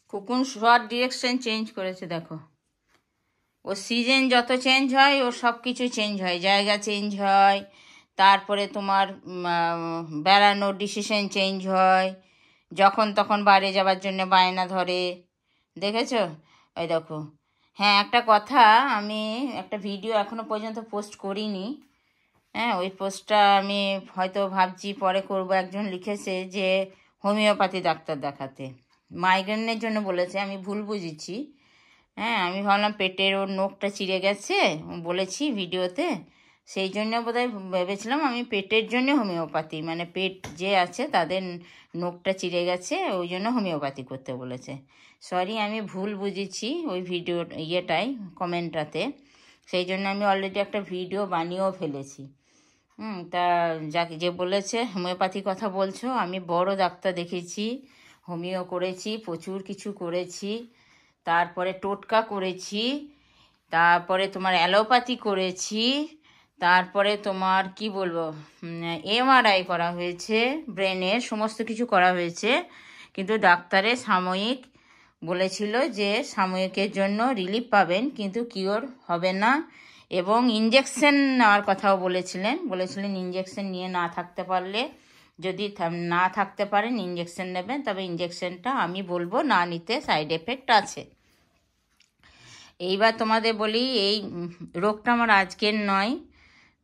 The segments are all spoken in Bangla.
খোকন শর্ট ডিরেকশন চেঞ্জ করেছে দেখো। ও সিজন যত চেঞ্জ হয় ওর সব কিছু চেঞ্জ হয়, জায়গা চেঞ্জ হয়, তারপরে তোমার বেড়ানোর ডিসিশন চেঞ্জ হয়, যখন তখন বাইরে যাবার জন্য বায়না ধরে, দেখেছো? ওই দেখো। হ্যাঁ, একটা কথা, আমি একটা ভিডিও এখনো পর্যন্ত পোস্ট করিনি। হ্যাঁ, ওই পোস্টটা আমি হয়তো ভাবছি পরে করব। একজন লিখেছে যে হোমিওপ্যাথি ডাক্তার দেখাতে, মাইগ্রেনের জন্য বলেছে, আমি ভুল বুঝেছি। হ্যাঁ, আমি ভাবলাম পেটের ওর নখটা চিড়ে গেছে, বলেছি ভিডিওতে, সেই জন্য বোধহয় ভেবেছিলাম আমি পেটের জন্য হোমিওপ্যাথি, মানে পেট যে আছে তাদের নখটা চিড়ে গেছে, ওই জন্য হোমিওপ্যাথি করতে বলেছে। সরি, আমি ভুল বুঝেছি ওই ভিডিও কমেন্টটাতে। সেই জন্য আমি অলরেডি একটা ভিডিও বানিয়েও ফেলেছি। তা যাকে যে বলেছে হোমিওপ্যাথি কথা বলছো, আমি বড় ডাক্তার দেখেছি, হোমিও করেছি, প্রচুর কিছু করেছি, তারপরে টোটকা করেছি, তারপরে তোমার অ্যালোপ্যাথি করেছি, তারপরে তোমার কি বলবো, এমআরআই করা হয়েছে, ব্রেনের সমস্ত কিছু করা হয়েছে। কিন্তু ডাক্তারের সাময়িক বলেছিল যে সাময়িকের জন্য রিলিফ পাবেন, কিন্তু কিওর হবে না, এবং ইঞ্জেকশন নেওয়ার কথাও বলেছিলেন ইঞ্জেকশন নিয়ে না থাকতে পারলে, যদি না থাকতে পারেন ইঞ্জেকশন নেবেন, তবে ইঞ্জেকশনটা আমি বলবো না নিতে, সাইড এফেক্ট আছে। এইবার তোমাদের বলি, এই রোগটা আমার আজকের নয়,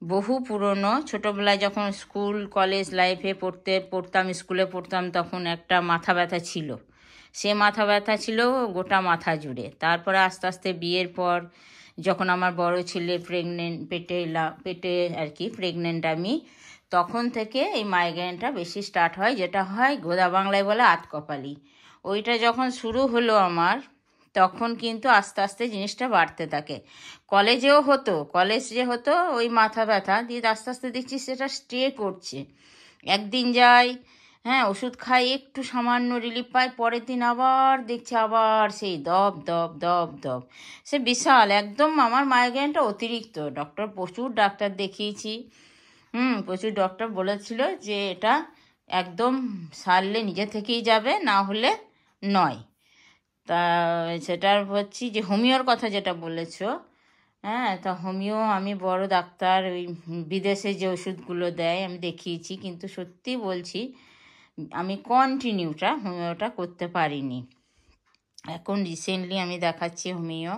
বহু পুরনো। ছোটোবেলায় যখন স্কুল কলেজ লাইফে স্কুলে পড়তাম, তখন একটা মাথা ব্যথা ছিল। সে মাথা ব্যথা ছিল গোটা মাথা জুড়ে। তারপরে আস্তে আস্তে বিয়ের পর যখন আমার বড় ছেলে পেটে আর কি প্রেগনেন্ট আমি, তখন থেকে এই মাইগ্রেনটা বেশি স্টার্ট হয়, যেটা হয় গোদা বাংলায় বলে আতকপালি। ওইটা যখন শুরু হলো আমার, তখন কিন্তু আস্তে আস্তে জিনিসটা বাড়তে থাকে। কলেজে হতো ওই মাথা ব্যথা দিয়ে, আস্তে আস্তে দেখছি সেটা স্টে করছে। একদিন যাই, হ্যাঁ, ওষুধ খাই, একটু সামান্য রিলিফ পাই, পরের দিন আবার দেখছি আবার সেই দব দব দব দব, সে বিশাল একদম। আমার মাইগ্রেনটা অতিরিক্ত, প্রচুর ডাক্তার দেখিয়েছি, প্রচুর ডক্টর বলেছিল যে এটা একদম সারলে নিজে থেকেই যাবে, না হলে নয়। তা সেটার হচ্ছে যে হোমিওর কথা যেটা বলেছ, হ্যাঁ, তা হোমিও আমি বড় ডাক্তার, ওই বিদেশে যে ওষুধগুলো দেয় আমি দেখিয়েছি, কিন্তু সত্যি বলছি আমি হোমিওটা করতে পারিনি। এখন রিসেন্টলি আমি দেখাচ্ছি হোমিও।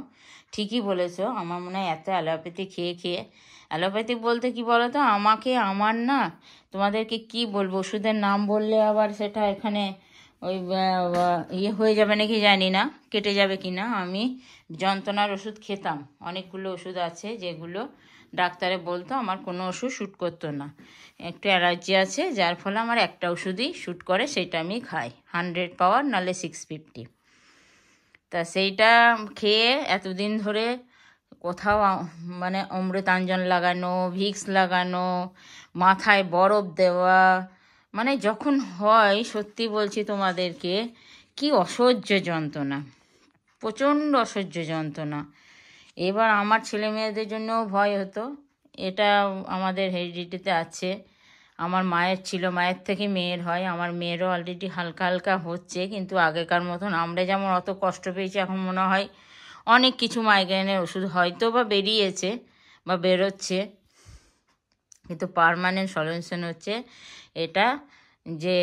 ঠিকই বলেছ, আমার মনে হয় এত অ্যালোপ্যাথি খেয়ে অ্যালোপ্যাথিক বলতে কি বলো তো, আমার না, তোমাদেরকে কি বলবো, ওষুধের নাম বললে আবার সেটা এখানে ওই হয়ে যাবে নাকি জানি না, কেটে যাবে কি না। আমি যন্ত্রণার ওষুধ খেতাম, অনেকগুলো ওষুধ আছে যেগুলো ডাক্তারে বলতো আমার কোনো ওষুধ শ্যুট করতো না, একটু অ্যালার্জি আছে, যার ফলে আমার একটা ওষুধই শ্যুট করে, সেটা আমি খাই, 100 পাওয়ার নাহলে 650। তা সেইটা খেয়ে এতদিন ধরে কোথাও মানে অমৃতাঞ্জন লাগানো, ভিক্স লাগানো, মাথায় বরফ দেওয়া, মানে যখন হয় সত্যি বলছি তোমাদেরকে, কি অসহ্য যন্ত্রণা, প্রচণ্ড অসহ্য যন্ত্রণা। এবার আমার ছেলে মেয়েদের জন্যও ভয় হতো, এটা আমাদের হেরিডিটিতে আছে, আমার মায়ের ছিল, মায়ের থেকে মেয়ের হয়, আমার মেয়েরও অলরেডি হালকা হালকা হচ্ছে, কিন্তু আগেকার মতন আমরা যেমন অত কষ্ট পেয়েছি, এখন মনে হয় অনেক কিছু মাইগ্রেনের ওষুধ হয়তো বা বেরিয়েছে বা বেরোচ্ছে, কিন্তু পার্মানেন্ট সলিউশন হচ্ছে এটা, যে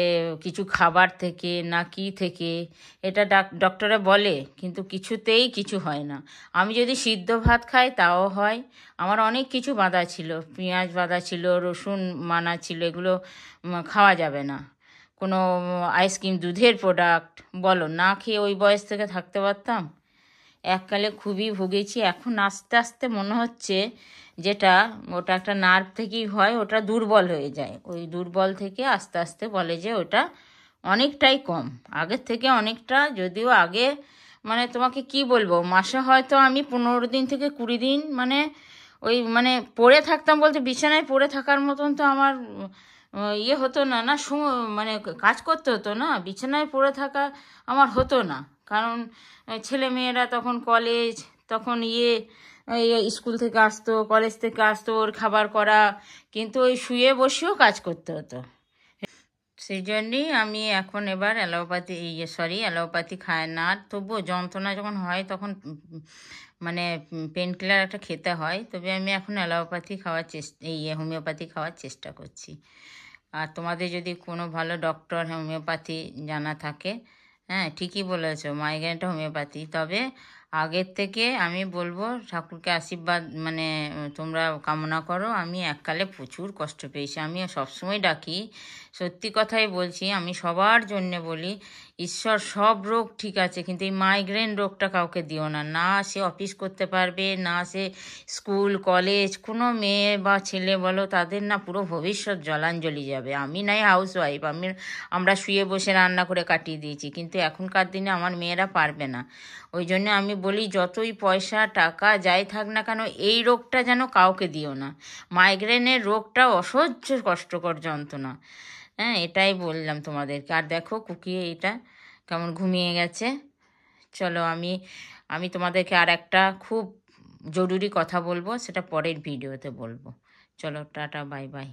কিছু খাবার থেকে না কি থেকে, এটা ডক্টরে বলে, কিন্তু কিছুতেই কিছু হয় না। আমি যদি সিদ্ধ ভাত খাই তাও হয়, আমার অনেক কিছু বাধা ছিল, পেঁয়াজ বাধা ছিল, রসুন মানা ছিল, এগুলো খাওয়া যাবে না, কোনো আইসক্রিম, দুধের প্রোডাক্ট বলো, না খেয়ে ওই বয়স থেকে থাকতে পারতাম। এককালে খুবই ভুগেছি, এখন আস্তে আস্তে মনে হচ্ছে যেটা ওটা একটা নার্ভ থেকেই হয়, ওটা দুর্বল হয়ে যায়, ওই দুর্বল থেকে আস্তে আস্তে বলে যে ওটা অনেকটাই কম, আগের থেকে অনেকটা। যদিও আগে মানে তোমাকে কি বলবো, মাসে হয়তো আমি 15 দিন থেকে 20 দিন মানে পড়ে থাকতাম, বলতে বিছানায় পড়ে থাকার মতন তো আমার হতো না, মানে কাজ করতে হতো না, বিছানায় পড়ে থাকা আমার হতো না, কারণ ছেলে মেয়েরা তখন কলেজ, তখন স্কুল থেকে আসতো, কলেজ থেকে আসতো, ওর খাবার করা, কিন্তু ওই শুয়ে বসেও কাজ করতে হতো। সেই জন্যেই আমি এখন এবার অ্যালোপ্যাথি খাই না। আর তবুও যন্ত্রণা যখন হয় তখন মানে পেন কিলার একটা খেতে হয়। তবে আমি এখন অ্যালোপ্যাথি খাওয়ার হোমিওপ্যাথি খাওয়ার চেষ্টা করছি। আর তোমাদের যদি কোনো ভালো ডক্টর হোমিওপ্যাথি জানা থাকে, হ্যাঁ ঠিকই বলেছো, মাইগ্রেনটা হোমিওপ্যাথি। তবে আগের থেকে আমি বলবো ঠাকুরকে আশীর্বাদ তোমরা কামনা করো। আমি এককালে প্রচুর কষ্ট পেয়েছি, আমি সবসময় ডাকি, সত্যি কথাই বলছি, আমি সবার জন্যে বলি, ঈশ্বর সব রোগ ঠিক আছে, কিন্তু এই মাইগ্রেন রোগটা কাউকে দিও না। না সে অফিস করতে পারবে, না সে স্কুল কলেজ, কোনো মেয়ে বা ছেলে বলো, তাদের না পুরো ভবিষ্যৎ জলাঞ্জলি যাবে। আমি নাই হাউসওয়াইফ, আমরা শুয়ে বসে রান্না করে কাটিয়ে দিয়েছি, কিন্তু এখনকার দিনে আমার মেয়েরা পারবে না। ওই জন্য আমি বলি যতই পয়সা টাকা যাই থাক না কেন, এই রোগটা যেন কাউকে দিও না। মাইগ্রেনের রোগটা অসহ্য কষ্টকর যন্ত্রণা। হ্যাঁ, এটাই বললাম তোমাদেরকে। আর দেখো কুকি এইটা কেমন ঘুমিয়ে গেছে। চলো আমি আমি তোমাদেরকে আর একটা খুব জরুরি কথা বলবো, সেটা পরের ভিডিওতে বলবো। চলো টাটা, বাই বাই।